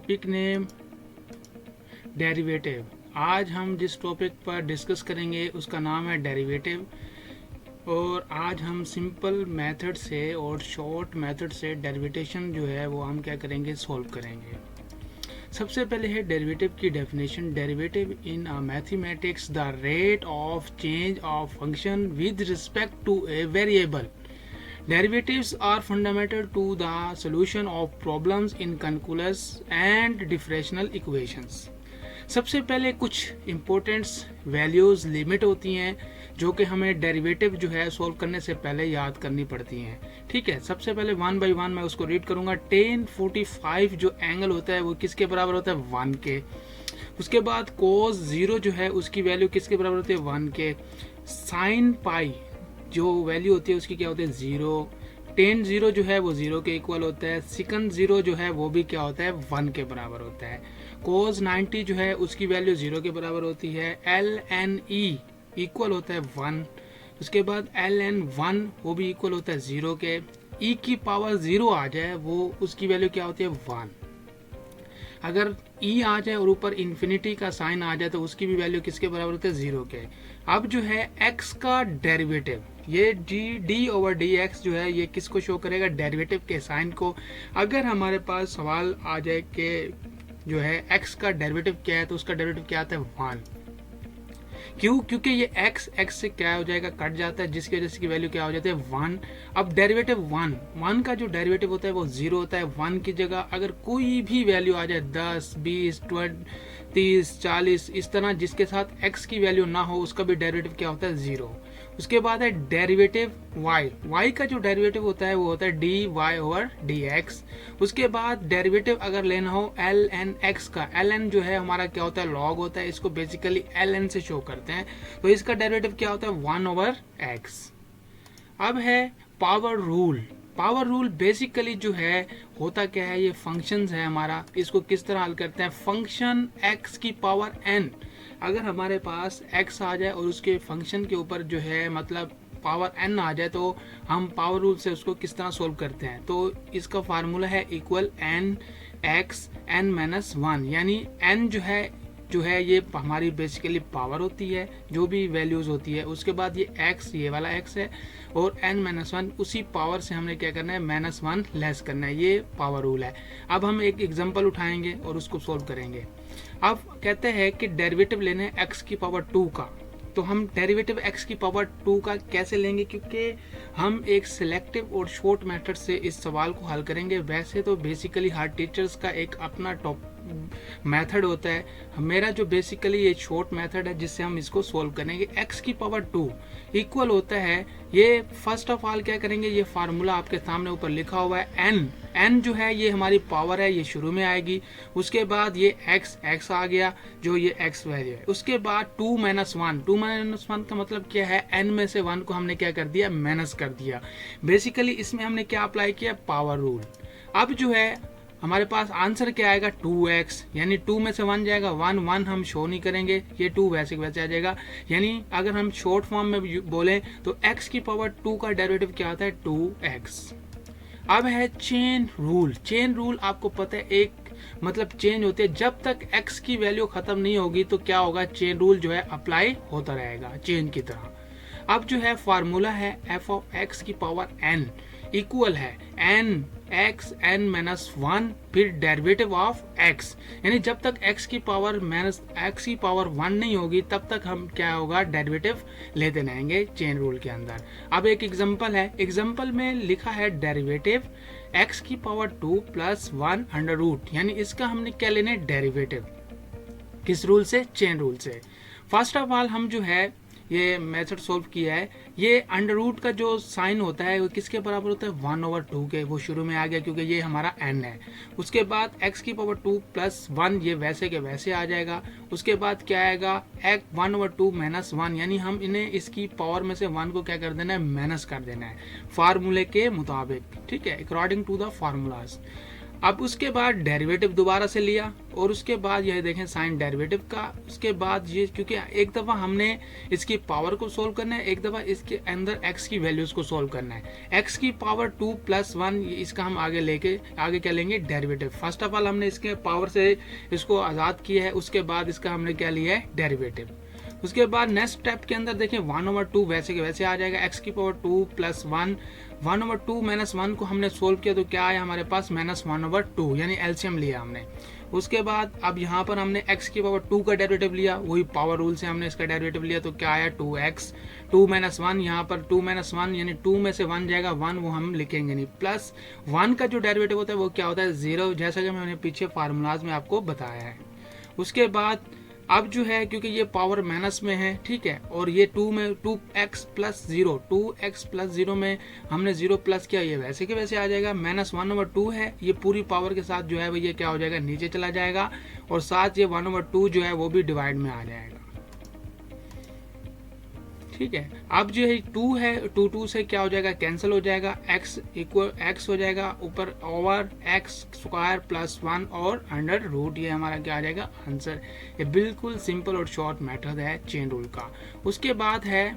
Topic name derivative. आज हम जिस टॉपिक पर डिस्कस करेंगे उसका नाम है डेरिवेटिव, और आज हम सिंपल मेथड से और शॉर्ट मेथड से डेरिवेशन जो है वो हम क्या करेंगे, सॉल्व करेंगे। सबसे पहले है डेरिवेटिव की definition. Derivative in mathematics the rate of change of function with respect to a variable. Derivatives are fundamental to the solution of problems in calculus and differential equations. सबसे पहले कुछ इम्पोर्टेंट्स वैल्यूज़ लिमिट होती हैं जो कि हमें derivative जो है सॉल्व करने से पहले याद करनी पड़ती हैं। ठीक है, सबसे पहले वन बाय वन मैं उसको रीड करूंगा। tan 45 जो एंगल होता है वो किसके बराबर होता है, 1 के। उसके बाद cos 0 जो है उसकी वैल्यू किसके बराबर होती है, 1 के। sin पाई जो वैल्यू होती है उसकी क्या होती है, 0। tan 0 जो है वो 0 के इक्वल होता है। secant 0 जो है वो भी क्या होता है, 1 के बराबर होता है। cos 90 जो है उसकी वैल्यू 0 के बराबर होती है। ln e इक्वल होता है 1। उसके बाद ln 1 वो भी इक्वल होता है 0 के। e की पावर 0 आ जाए वो उसकी वैल्यू क्या होती है, 1। अगर e आ जाए और ऊपर इन्फिनिटी का साइन आ जाए तो उसकी भी वैल्यू किसके बराबर होती है, 0 के। अब जो है x का डेरिवेटिव, ये डी ओवर डी एक्स जो है ये किसको शो करेगा, डेरिवेटिव के साइन को। अगर हमारे पास सवाल आ जाए कि जो है x का डेरिवेटिव क्या है तो उसका डेरिवेटिव क्या आता है, 1। क्यों? क्योंकि ये x से क्या हो जाएगा, कट जाता है, जिसकी वजह से की वैल्यू क्या हो जाती है, 1। अब डेरिवेटिव 1 का जो डेरिवेटिव होता है वो 0 होता है। 1 की जगह अगर कोई भी वैल्यू आ जाए, 10, 20, 30, 40, इस तरह जिसके साथ x की वैल्यू ना हो उसका भी डेरिवेटिव क्या होता है, 0। उसके बाद है डेरिवेटिव y का जो डेरिवेटिव होता है वो होता है d y over d x. उसके बाद डेरिवेटिव अगर लेना हो ln x का, ln जो है हमारा क्या होता है, लॉग होता है, इसको बेसिकली ln से शो करते हैं, तो इसका डेरिवेटिव क्या होता है, 1 ओवर x। अब है power rule. Power rule basically जो है होता क्या है, ये फंक्शंस है हमारा, इसको किस तरह हल करते हैं। फंक्शन x की पावर n, अगर हमारे पास x आ जाए और उसके फंक्शन के ऊपर जो है मतलब पावर n आ जाए तो हम पावर रूल से उसको किस तरह सोल्व करते हैं। तो इसका फार्मूला है equal n x n minus 1, यानी n जो है ये हमारी बेसिकली पावर होती है, जो भी वैल्यूज होती है। उसके बाद ये x, ये वाला x है, और n माइनस 1 उसी पावर से हमने क्या करना है, माइनस 1 लेस करना है। ये पावर रूल है। अब हम एक एग्जांपल उठाएंगे और उसको सोल्व करेंगे। अब कहते हैं कि डेरिवेटिव लेने x की पावर 2 का, तो हम डेरिवेटिव x की पावर 2 का कैसे लेंगे, क्योंकि हम एक सिलेक्टिव और शॉर्ट मेथड से इस सवाल को हल करेंगे। वैसे तो बेसिकली हर टीचर्स का एक अपना मेथड होता है, मेरा जो बेसिकली ये शॉर्ट मेथड है जिससे हम इसको सोल्व करेंगे। x की पावर 2 इक्वल होता है, ये फर्स्ट ऑफ ऑल क्या करेंगे, ये फार्मूला आपके सामने ऊपर लिखा हुआ है। n जो है ये हमारी पावर है, ये शुरू में आएगी। उसके बाद ये x आ गया जो ये x वैल्यू है। उसके बाद 2 माइनस 1 का मतलब क्या है, n में से 1 को हमने क्या कर दिया, माइनस कर दिया। बेसिकली इसमें हमने क्या अप्लाई किया, पावर रूल। अब जो है हमारे पास आंसर क्या आएगा, 2x, यानी 2 में से 1 जाएगा, 1 हम शो नहीं करेंगे, ये 2 वैसे वैसे आ जाएगा। यानी अगर हम शॉर्ट फॉर्म में बोलें तो x की पावर 2 का डेरिवेटिव क्या आता है, 2x। अब है चेन रूल। चेन रूल आपको पता है एक मतलब चेंज होते हैं, जब तक x की वैल्यू खत्म नहीं होगी तो क्या होगा, चेन रूल जो है अप्लाई होता रहेगा चेन की तरह। अब जो है फार्मूला है f ऑफ x की पावर n इक्वल है n x n माइनस 1 फिर डेरिवेटिव ऑफ x, यानी जब तक x की पावर माइनस x की पावर 1 नहीं होगी तब तक हम क्या होगा, डेरिवेटिव लेते रहेंगे चेन रूल के अंदर। अब एक एग्जांपल है, एग्जांपल में लिखा है डेरिवेटिव x की पावर 2 प्लस 1 अंडर रूट, यानी इसका हमने क्या लेना है, डेरिवेटिव। किस रूल से, चेन रूल से। फर्स्ट ऑफ ऑल हम जो है ये मेथड सोल्व किया है, ये अंडर रूट का जो साइन होता है वो किसके बराबर होता है, 1 ओवर 2 के, वो शुरू में आ गया क्योंकि ये हमारा n है। उसके बाद x की पावर 2 प्लस 1 ये वैसे के वैसे आ जाएगा। उसके बाद क्या आएगा, 1 ओवर 2 माइनस 1, यानी हम इन्हें इसकी पावर में से 1 को क्या कर देना है, माइनस कर देना है फार्मूले के मुताबिक। ठीक है, अकॉर्डिंग टू द फार्मूलाज। अब उसके बाद डेरिवेटिव दोबारा से लिया और उसके बाद यह देखें साइन डेरिवेटिव का। उसके बाद ये क्योंकि एक दफ़ा हमने इसकी पावर को सोल्व करना है, एक दफ़ा इसके अंदर x की वैल्यूज़ को सोल्व करना है। x की पावर 2 + 1 इसका हम आगे क्या लेंगे डेरिवेटिव। फर्स्ट ऑफ ऑल हमने इसके पावर से इसको आज़ाद किया है, उसके बाद इसका हमने क्या लिया है डेरिवेटिव। उसके बाद नेक्स्ट स्टेप के अंदर देखें 1/2 वैसे के वैसे आ जाएगा। x की पावर 2 + 1, 1/2 - 1 को हमने सोल्व किया तो क्या आया हमारे पास -1/2, यानी एलसीएम लिया हमने। उसके बाद अब यहाँ पर हमने x की पावर 2 का डेरिवेटिव लिया, वही पावर रूल से हमने इसका डेरिवेटिव लिया तो क्या आया 2x, 2 - 1, यहाँ पर 2 - 1 यानी 2 में से 1 जाएगा, 1 वो हम लिखेंगे नहीं, प्लस 1 का जो डेरिवेटिव होता है वो क्या होता है 0, जैसा कि मैंने पीछे फार्मूलाज में आपको बताया है। उसके बाद अब जो है क्योंकि ये पावर माइनस में है, ठीक है, और ये 2x + 0, 2x + 0 में हमने 0 प्लस किया, ये वैसे के वैसे आ जाएगा। -1/2 है, ये पूरी पावर के साथ जो है वो ये क्या हो जाएगा नीचे चला जाएगा, और साथ ये 1/2 जो है वो भी डिवाइड में आ जाएगा, ठीक है। अब जो है 2 है, 2 से क्या हो जाएगा कैंसिल हो जाएगा, x हो जाएगा ऊपर ओवर x² + 1 और √, ये हमारा क्या आ जाएगा आंसर। ये बिल्कुल सिंपल और शॉर्ट मेथड है चेन रूल का। उसके बाद है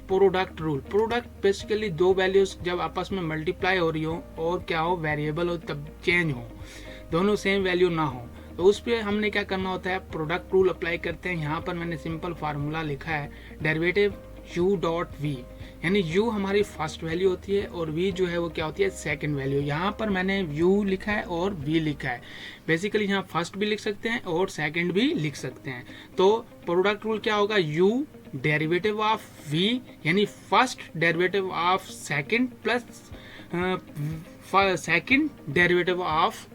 प्रोडक्ट रूल। प्रोडक्ट बेसिकली दो वैल्यूज जब आपस में मल्टीप्लाई हो रही हो और क्या हो वेरिएबल हो तब चेंज हो, दोनों सेम वैल्यू ना हो, तो उस पर हमने क्या करना होता है प्रोडक्ट रूल अप्लाई करते हैं। यहाँ पर मैंने सिंपल फार्मूला लिखा है डेरिवेटिव u.v, यानी u हमारी फर्स्ट वैल्यू होती है और v जो है वो क्या होती है सेकंड वैल्यू। यहाँ पर मैंने u लिखा है और v लिखा है, बेसिकली यहाँ फर्स्ट भी लिख सकते हैं और सेकंड भी लिख सकते हैं। तो प्रोडक्ट रूल क्या होगा u डेरिवेटिव ऑफ v यानी first derivative of second plus second derivative of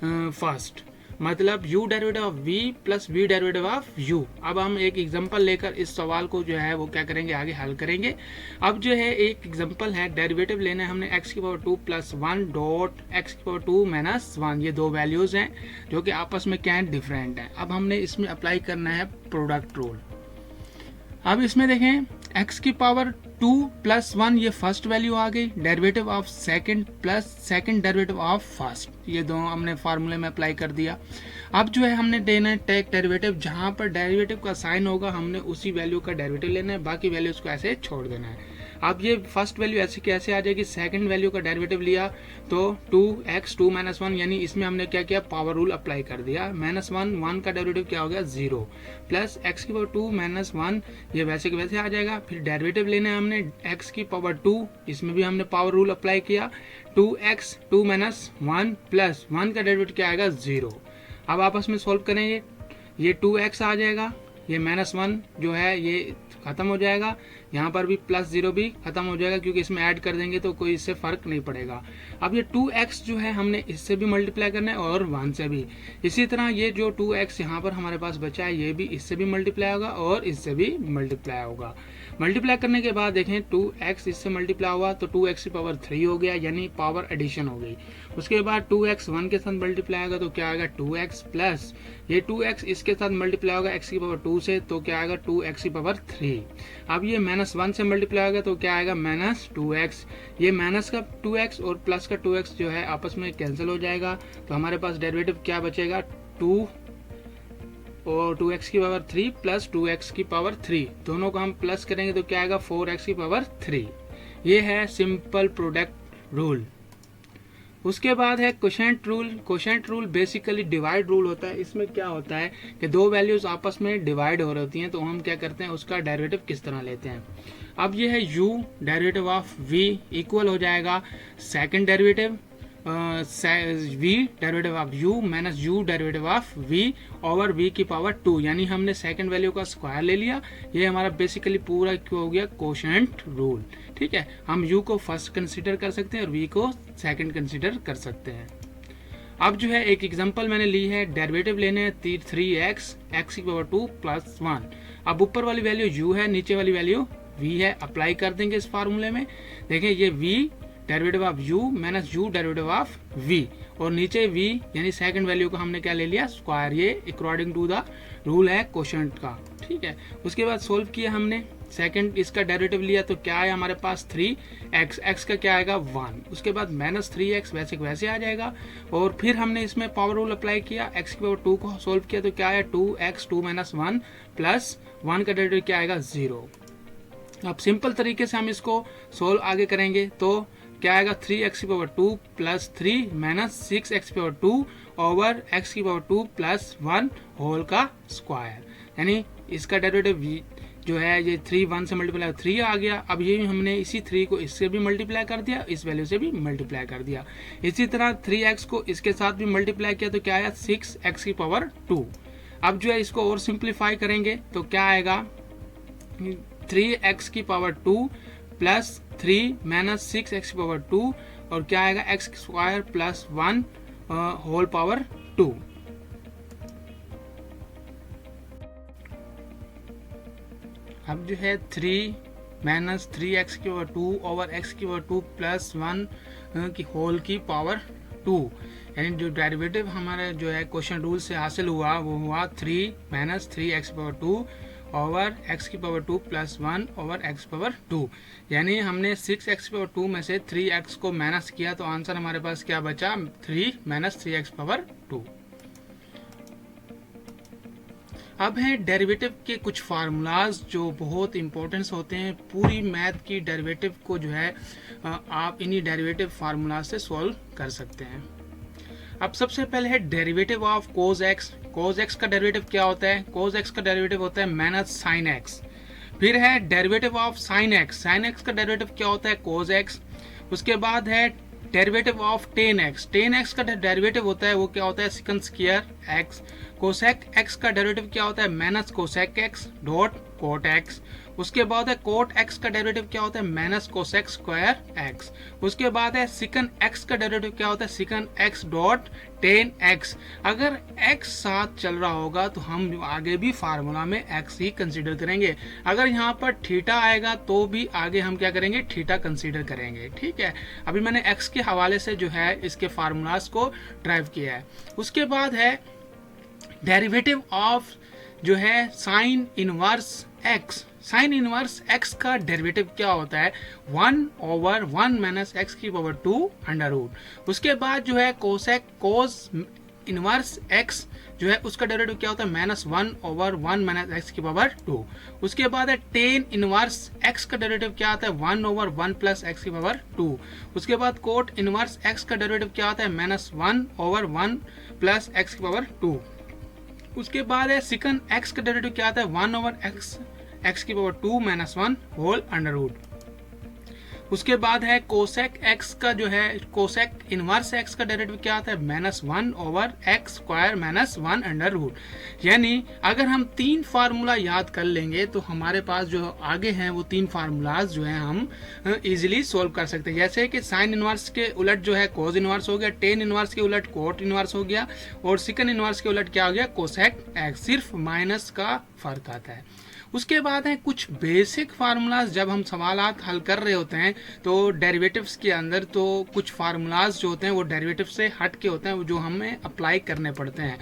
first, मतलब u derivative of v plus v derivative of u। अब हम एक एग्जांपल लेकर इस सवाल को जो है वो क्या करेंगे आगे हल करेंगे। अब जो है एक एग्जांपल है, डेरिवेटिव लेना है हमने x की पावर 2 + 1 डॉट x की पावर 2 - 1, ये दो वैल्यूज हैं जो कि आपस में क्या है डिफरेंट है। अब हमने इसमें अप्लाई करना है प्रोडक्ट रूल। अब इसमें देखें x की पावर 2 + 1 ये फर्स्ट वैल्यू आ गई, derivative of second plus second derivative of first, ये दोनों हमने फार्मूले में अप्लाई कर दिया। अब जो है हमने देना है टेक डेरिवेटिव, जहां पर डेरिवेटिव का साइन होगा हमने उसी वैल्यू का डेरिवेटिव लेना है, बाकी वैल्यूज को ऐसे छोड़ देना है। अब ये फर्स्ट वैल्यू ऐसे कैसे आ जाएगी, सेकंड वैल्यू का डेरिवेटिव लिया तो 2x 2 - 1 यानी इसमें हमने क्या किया पावर रूल अप्लाई कर दिया, -1 का डेरिवेटिव क्या हो गया 0 प्लस x की पावर 2 - 1 ये वैसे के वैसे आ जाएगा। फिर डेरिवेटिव लेना है हमने x की पावर 2, इसमें भी हमने पावर रूल अप्लाई किया, 2x 2 - 1 प्लस 1 का डेरिवेटिव क्या आएगा 0। अब आपस में सोल्व करेंगे, ये 2x आ जाएगा, ये -1 जो है ये खत्म हो जाएगा, यहाँ पर भी +0 भी खत्म हो जाएगा क्योंकि इसमें ऐड कर देंगे तो कोई इससे फर्क नहीं पड़ेगा। अब ये 2x जो है हमने इससे भी मल्टीप्लाई करना है और 1 से भी, इसी तरह ये जो 2x यहाँ पर हमारे पास बचा है ये भी इससे भी मल्टीप्लाई होगा और इससे भी मल्टीप्लाई होगा। मल्टीप्लाई करने के बाद देखें 2x इससे मल्टीप्लाई हुआ तो 2x की पावर 3 हो गया, यानी पावर एडिशन हो गई। उसके बाद 2x 1 के साथ मल्टीप्लाई होगा तो क्या आएगा 2x प्लस ये 2x इसके साथ मल्टीप्लाई होगा x की पावर 2 से तो क्या आएगा 2x की पावर 3। अब ये -1 से मल्टीप्लाई होगा तो क्या आएगा -2x, ये माइनस का 2x और प्लस का 2x जो है आपस में कैंसिल हो जाएगा, तो हमारे पास डेरिवेटिव क्या बचेगा 2 और 2x की पावर 3 प्लस 2x की पावर 3, दोनों को हम प्लस करेंगे तो क्या आएगा 4x की पावर 3। ये है सिंपल प्रोडक्ट रूल। उसके बाद है quotient rule. Quotient rule basically divide rule होता है। इसमें क्या होता है कि दो वैल्यूज आपस में डिवाइड हो रही होती हैं तो हम क्या करते हैं उसका डेरिवेटिव किस तरह लेते हैं। अब ये है u derivative of v equal हो जाएगा second derivative v derivative of u minus u derivative of v over v की पावर 2, यानी हमने सेकंड वैल्यू का स्क्वायर ले लिया। ये हमारा बेसिकली पूरा हो गया कोशेंट रूल। ठीक है, हम u को फर्स्ट कंसीडर कर सकते हैं और v को सेकंड कंसीडर कर सकते हैं। अब जो है एक एग्जांपल मैंने ली है, डेरिवेटिव लेने हैं 3x x की पावर 2 प्लस 1। अब ऊपर वाली वैल्यू u है, नीचे वाली वैल्यू v है, अप्लाई कर देंगे इस फार्मूले में। देखें ये v derivative of u minus u derivative of v और नीचे v यानी सेकंड वैल्यू को हमने क्या ले लिया स्क्वायर, ये अकॉर्डिंग टू द रूल है कोशेंट का। ठीक है, उसके बाद सोल्व किया हमने, सेकंड इसका डेरिवेटिव लिया तो क्या है हमारे पास 3x, x का क्या आएगा 1, उसके बाद -3x वैसे वैसे आ जाएगा। और फिर हमने इसमें पावर रूल अप्लाई किया, x की पावर 2 को सोल्व किया तो क्या है 2x 2 - 1 प्लस 1 का डेरिवेटिव क्या आएगा 0। अब सिंपल तरीके से हम इसको सोल्व आगे करेंगे तो क्या आएगा 3x की पावर 2 प्लस 3 माइनस 6x की पावर 2 ओवर x की पावर 2 प्लस 1 होल का स्क्वायर, यानी इसका डेरिवेटिव जो है ये 3 1 से मल्टीप्लाई 3 आ गया। अब ये हमने इसी 3 को इससे भी मल्टीप्लाई कर दिया, इस वैल्यू से भी मल्टीप्लाई कर दिया। इसी तरह 3x को इसके साथ भी मल्टीप्लाई किया तो क्या आया 6x की पावर 2। अब जो है इसको और सिंप्लीफाई करेंगे तो क्या आएगा 3x की पावर 2 प्लस 3 माइनस 6x की पावर 2 और क्या आएगा x square plus 1 whole power 2। अब जो है 3 माइनस 3x की पावर 2 ओवर x की पावर 2 प्लस 1 की होल की पावर 2, यानी जो डेरिवेटिव हमारा जो है क्वेश्चन रूल से हासिल हुआ वो हुआ 3 माइनस 3x की पावर 2 ओवर x की power 2 plus 1 over x power 2, यानी हमने 6x की पावर 2 में से 3x को माइनस किया तो आंसर हमारे पास क्या बचा 3 माइनस 3x पावर 2। अब है डेरिवेटिव के कुछ फार्मूलाज जो बहुत इंपॉर्टेंस होते हैं। पूरी मैथ की डेरिवेटिव को जो है आप इन्हीं डेरिवेटिव फार्मूला से सॉल्व कर सकते हैं। अब सबसे पहले है derivative of cos x. Cos x का डेरिवेटिव क्या होता है, कोस एक्स का डेरिवेटिव होता है माइनस साइन एक्स। फिर है derivative of sine x, sine x का डेरिवेटिव क्या होता है कोस एक्स। उसके बाद है derivative of tan x, tan x का डेरिवेटिव होता है वो क्या होता है second square x. Cosec x का डेरिवेटिव क्या होता है minus cosec x dot cot x. उसके बाद है कोट एक्स का डेरिवेटिव क्या होता है माइनस कोसेक स्क्वायर एक्स। उसके बाद है सिकन एक्स का डेरिवेटिव क्या होता है सिकन एक्स डॉट टेन एक्स। अगर एक्स साथ चल रहा होगा तो हम आगे भी फार्मूला में एक्स ही कंसीडर करेंगे। अगर यहाँ पर थीटा आएगा तो भी आगे हम क्या करेंगे थीटा कंसीडर करेंगे। ठीक है, अभी मैंने एक्स के हवाले से जो है इसके फार्मूलाज को ड्राइव किया है। उसके बाद है डेरिवेटिव ऑफ जो है sine inverse x. Sine inverse x का डेरिवेटिव क्या होता है 1 ओवर 1 माइनस एक्स की पावर 2 अंडर रूट। उसके बाद जो है कोसेक कोस इनवर्स एक्स जो है उसका डेरिवेटिव क्या होता है माइनस 1 ओवर 1 माइनस एक्स की पावर 2। उसके बाद है टेन इनवर्स एक्स का डेरिवेटिव क्या आता है 1 ओवर 1 प्लस एक्स की पावर 2। उसके बाद कोट इनवर्स एक्स का डेरिवेटिव क्या आता है माइनस 1 ओवर 1 प्लस एक्स की पावर 2। उसके बाद है सिकन एक्स का डेरिवेटिव क्या आता है 1 ओवर एक्स की power 2 minus 1 whole under root. उसके बाद है कोसेक एक्स का जो है कोसेक इनवर्स एक्स का डेरिवेटिव क्या आता है minus 1 over x square minus 1 under root. यानी अगर हम 3 फार्मूला याद कर लेंगे तो हमारे पास जो आगे हैं वो 3 फार्मूलाज जो है हम इजीली सोल्व कर सकते हैं। जैसे कि साइन इनवर्स के उलट जो है कोस इनवर्स हो गया, टेन इनवर्स के उलट कोट इनवर्स हो गया और सिकन इनवर्स के उलट क्या हो गया कोसेक एक्स। सिर्फ माइनस का फर्क आता है। उसके बाद है कुछ बेसिक फार्मूलाज। जब हम सवालात हल कर रहे होते हैं तो डेरिवेटिव्स के अंदर तो कुछ फार्मूलाज जो होते हैं वो डेरिवेटिव से हट के होते हैं जो हमें अप्लाई करने पड़ते हैं।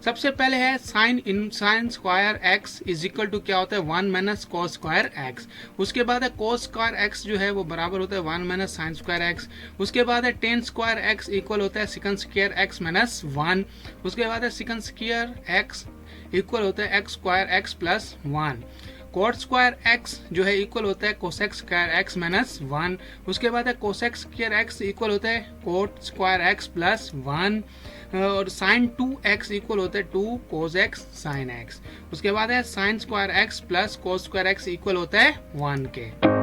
सबसे पहले है sine square x is equal to क्या होता है 1 माइनस कॉस स्क्वायर एक्स। उसके बाद है कॉस स्क्वायर एक्स जो है वो बराबर होता है 1 माइनस साइन स्क्वायर एक्स। उसके बाद है टेन स्क्वायर एक्स इक्वल होता है सिकन स्क्वायर एक्स माइनस 1। उसके बाद है सिकन स्क्वायर एक्स इक्वल होता है x square x plus 1। Coat square x जो है इक्वल होता है कोसेक स्क्वायर एक्स माइनस 1। उसके बाद है कोसेक स्क्वायर एक्स इक्वल होता है कोट स्क्वायर एक्स प्लस 1 और साइन 2x इक्वल होता है 2 कोस एक्स साइन एक्स। उसके बाद है sine square x plus cos square x equal होता है 1 के।